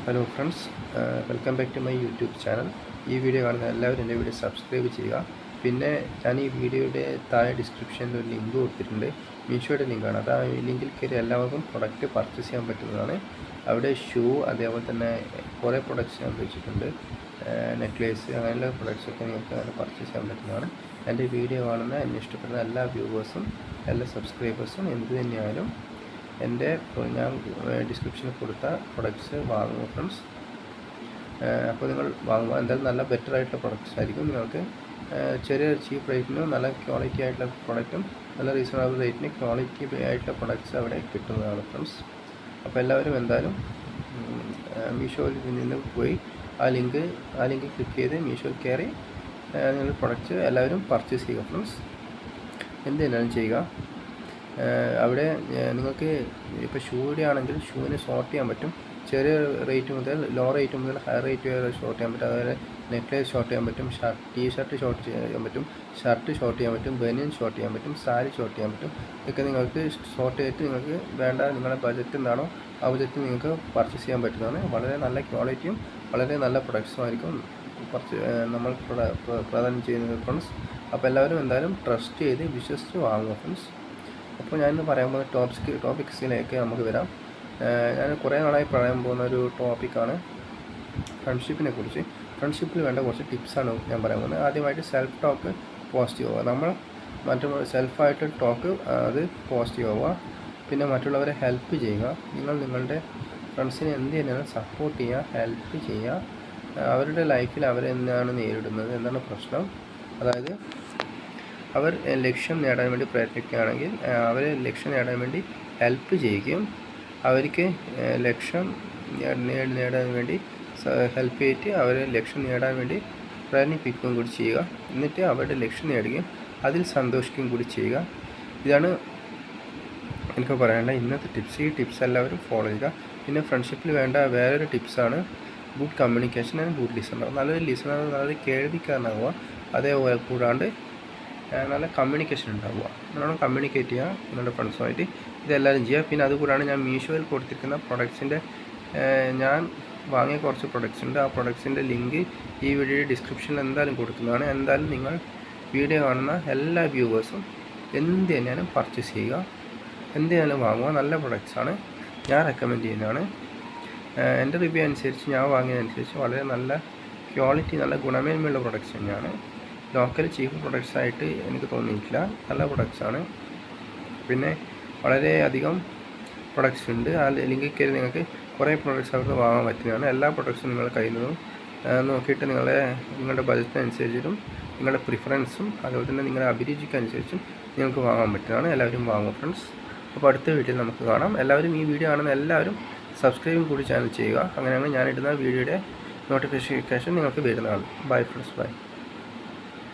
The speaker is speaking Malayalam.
Hello friends, welcome back to my YouTube channel. ഈ വീഡിയോ കാണുന്ന എല്ലാവരും എൻ്റെ വീഡിയോ സബ്സ്ക്രൈബ് ചെയ്യുക. പിന്നെ ഞാൻ ഈ വീഡിയോയുടെ താഴെ ഡിസ്ക്രിപ്ഷനിൽ ഒരു ലിങ്ക് കൊടുത്തിട്ടുണ്ട്. മീഷോയുടെ ലിങ്കാണ്. അത് ആ ലിങ്കിൽ കയറി എല്ലാവർക്കും പ്രൊഡക്റ്റ് പർച്ചേസ് ചെയ്യാൻ പറ്റുന്നതാണ്. അവിടെ ഷൂ, അതേപോലെ തന്നെ കുറേ പ്രൊഡക്ട്സ് ഞാൻ വെച്ചിട്ടുണ്ട്. നെക്ലേസ്, അങ്ങനെയുള്ള പ്രൊഡക്ട്സൊക്കെ നിങ്ങൾക്ക് അങ്ങനെ പർച്ചേസ് ചെയ്യാൻ പറ്റുന്നതാണ്. എൻ്റെ വീഡിയോ കാണുന്ന എന്നെ ഇഷ്ടപ്പെടുന്ന എല്ലാ വ്യൂവേഴ്സും എല്ലാ സബ്സ്ക്രൈബേഴ്സും എന്ത് തന്നെയായാലും എൻ്റെ ഞാൻ ഡിസ്ക്രിപ്ഷനിൽ കൊടുത്ത പ്രൊഡക്ട്സ് വാങ്ങുക ഫ്രണ്ട്സ്. അപ്പോൾ നിങ്ങൾ വാങ്ങുക. എന്തായാലും നല്ല ബെറ്റർ ആയിട്ടുള്ള പ്രൊഡക്ട്സ് ആയിരിക്കും. നിങ്ങൾക്ക് ചെറിയ ചീപ്പ് റേറ്റിനും നല്ല ക്വാളിറ്റി ആയിട്ടുള്ള പ്രൊഡക്റ്റും നല്ല റീസണബിൾ റേറ്റിന് ക്വാളിറ്റി ആയിട്ടുള്ള പ്രൊഡക്ട്സ് അവിടെ കിട്ടുന്നതാണ് ഫ്രണ്ട്സ്. അപ്പോൾ എല്ലാവരും എന്തായാലും മീഷോയിൽ നിന്ന് പോയി ആ ലിങ്ക് ക്ലിക്ക് ചെയ്ത് മീഷോയിൽ കയറി നിങ്ങൾ പ്രൊഡക്റ്റ്സ് എല്ലാവരും പർച്ചേസ് ചെയ്യുക ഫ്രണ്ട്സ്. എന്ത് തന്നെയാണ് ചെയ്യുക. അവിടെ നിങ്ങൾക്ക് ഇപ്പോൾ ഷൂയുടെ ആണെങ്കിൽ ഷൂവിനെ ഷോർട്ട് ചെയ്യാൻ പറ്റും. ചെറിയ റേറ്റ് മുതൽ ലോ റേറ്റ് മുതൽ ഹൈ റേറ്റ് വരെ ഷോർട്ട് ചെയ്യാൻ പറ്റും. അതുപോലെ നെക്ലേസ് ഷോർട്ട് ചെയ്യാൻ പറ്റും, ടീ-ഷർട്ട് ഷോർട്ട് ചെയ്യാൻ പറ്റും, ഷർട്ട് ഷോർട്ട് ചെയ്യാൻ പറ്റും, ബനിയൻ ഷോർട്ട് ചെയ്യാൻ പറ്റും, സാരി ഷോർട്ട് ചെയ്യാൻ പറ്റും. ഇതൊക്കെ നിങ്ങൾക്ക് ഷോർട്ട് ചെയ്തിട്ട് നിങ്ങൾക്ക് വേണ്ട നിങ്ങളുടെ ബജറ്റ് എന്താണോ ആ ബജറ്റ് നിങ്ങൾക്ക് പർച്ചേസ് ചെയ്യാൻ പറ്റുന്നതാണ്. വളരെ നല്ല ക്വാളിറ്റിയും വളരെ നല്ല പ്രൊഡക്ട്സും ആയിരിക്കും നമ്മൾ പ്രദാനം ചെയ്യുന്നത് ഫ്രണ്ട്സ്. അപ്പോൾ എല്ലാവരും എന്തായാലും ട്രസ്റ്റ് ചെയ്ത് വിശ്വസിച്ച് വാങ്ങുക ഫ്രണ്ട്സ്. അപ്പോൾ ഞാനിന്ന് പറയാൻ പോകുന്ന ടോപ്പിക്സിലേക്ക് നമുക്ക് വരാം. ഞാൻ കുറേ നാളായി പറയാൻ പോകുന്ന ഒരു ടോപ്പിക്കാണ് ഫ്രണ്ട്ഷിപ്പിനെ കുറിച്ച്. ഫ്രണ്ട്ഷിപ്പിൽ വേണ്ട കുറച്ച് ടിപ്സാണ് ഞാൻ പറയാൻ പോകുന്നത്. ആദ്യമായിട്ട് സെൽഫ് ടോക്ക് പോസിറ്റീവ് ആവുക. നമ്മൾ സെൽഫായിട്ട് ടോക്ക് അത് പോസിറ്റീവ് ആവുക. പിന്നെ മറ്റുള്ളവരെ ഹെൽപ്പ് ചെയ്യുക. നിങ്ങളുടെ ഫ്രണ്ട്സിനെ എന്ത് തന്നെയാണ് സപ്പോർട്ട് ചെയ്യുക, ഹെൽപ്പ് ചെയ്യുക. അവരുടെ ലൈഫിൽ അവരെന്താണ് നേരിടുന്നത്, എന്താണ് പ്രശ്നം, അതായത് അവർ ലക്ഷ്യം നേടാൻ വേണ്ടി പ്രയത്നിക്കുകയാണെങ്കിൽ അവരെ ലക്ഷ്യം നേടാൻ വേണ്ടി ഹെൽപ്പ് ചെയ്യുകയും അവർക്ക് ലക്ഷ്യം നേടാൻ വേണ്ടി ഹെൽപ്പ് ചെയ്തിട്ട് അവരെ ലക്ഷ്യം നേടാൻ വേണ്ടി പ്രയത്നിപ്പിക്കുകയും കൂടി ചെയ്യുക. എന്നിട്ട് അവരുടെ ലക്ഷ്യം നേടുകയും അതിൽ സന്തോഷിക്കുകയും കൂടി ചെയ്യുക. ഇതാണ് എനിക്ക് പറയാനുള്ള ഇന്നത്തെ ടിപ്സ്. ഈ ടിപ്സ് എല്ലാവരും ഫോളോ ചെയ്യുക. പിന്നെ ഫ്രണ്ട്ഷിപ്പിൽ വേണ്ട വേറൊരു ടിപ്സാണ് good communication and good listener. നല്ലൊരു ലിസണർ, നല്ലൊരു കേൾവിക്കാരനാവുക. അതേപോലെ കൂടാണ്ട് നല്ല കമ്മ്യൂണിക്കേഷൻ ഉണ്ടാവുക. നല്ലോണം കമ്മ്യൂണിക്കേറ്റ് ചെയ്യുക നിങ്ങളുടെ ഫ്രണ്ട്സുമായിട്ട്. ഇതെല്ലാവരും ചെയ്യുക. പിന്നെ അതുകൂടാണ് ഞാൻ മീഷോയിൽ കൊടുത്തിരിക്കുന്ന പ്രൊഡക്ട്സിൻ്റെ ഞാൻ വാങ്ങിയ കുറച്ച് പ്രൊഡക്ട്സ് ഉണ്ട്. ആ പ്രൊഡക്ട്സിൻ്റെ ലിങ്ക് ഈ വീഡിയോയുടെ ഡിസ്ക്രിപ്ഷനിൽ എന്തായാലും കൊടുക്കുന്നതാണ്. എന്തായാലും നിങ്ങൾ വീഡിയോ കാണുന്ന എല്ലാ വ്യൂവേഴ്സും എന്ത് തന്നെയാലും പർച്ചേസ് ചെയ്യുക, എന്ത് തന്നെയാലും വാങ്ങുക. നല്ല പ്രൊഡക്ട്സാണ്, ഞാൻ റെക്കമെൻഡ് ചെയ്യുന്നതാണ്. എൻ്റെ റിവ്യൂ അനുസരിച്ച് ഞാൻ വാങ്ങിയതനുസരിച്ച് വളരെ നല്ല ക്വാളിറ്റി, നല്ല ഗുണമേന്മയുള്ള പ്രൊഡക്ട്സ് തന്നെയാണ്. ലോക്കൽ ചീപ്പ് പ്രൊഡക്ട്സ് ആയിട്ട് എനിക്ക് തോന്നിയിട്ടില്ല. നല്ല പ്രൊഡക്ട്സാണ്. പിന്നെ വളരെയധികം പ്രൊഡക്ട്സ് ഉണ്ട്. ആ ലിങ്കിൽ കയറി നിങ്ങൾക്ക് കുറേ പ്രൊഡക്ട്സ് അവർക്ക് വാങ്ങാൻ പറ്റുന്നതാണ്. എല്ലാ പ്രൊഡക്ട്സും നിങ്ങളുടെ കയ്യിൽ നിന്നും നോക്കിയിട്ട് നിങ്ങളുടെ ബജറ്റിനനുസരിച്ചിട്ടും നിങ്ങളുടെ പ്രിഫറൻസും അതുപോലെ തന്നെ നിങ്ങളുടെ അഭിരുചിക്കനുസരിച്ചും നിങ്ങൾക്ക് വാങ്ങാൻ പറ്റുന്നതാണ്. എല്ലാവരും വാങ്ങും ഫ്രണ്ട്സ്. അപ്പോൾ അടുത്ത വീഡിയോയിൽ നമുക്ക് കാണാം. എല്ലാവരും ഈ വീഡിയോ കാണുന്ന എല്ലാവരും സബ്സ്ക്രൈബും കൂടി ചാനൽ ചെയ്യുക. അങ്ങനെയാണ് ഞാനിടുന്ന വീഡിയോയുടെ നോട്ടിഫിക്കേഷൻ നിങ്ങൾക്ക് വരുന്നതാണ്. Bye friends, by.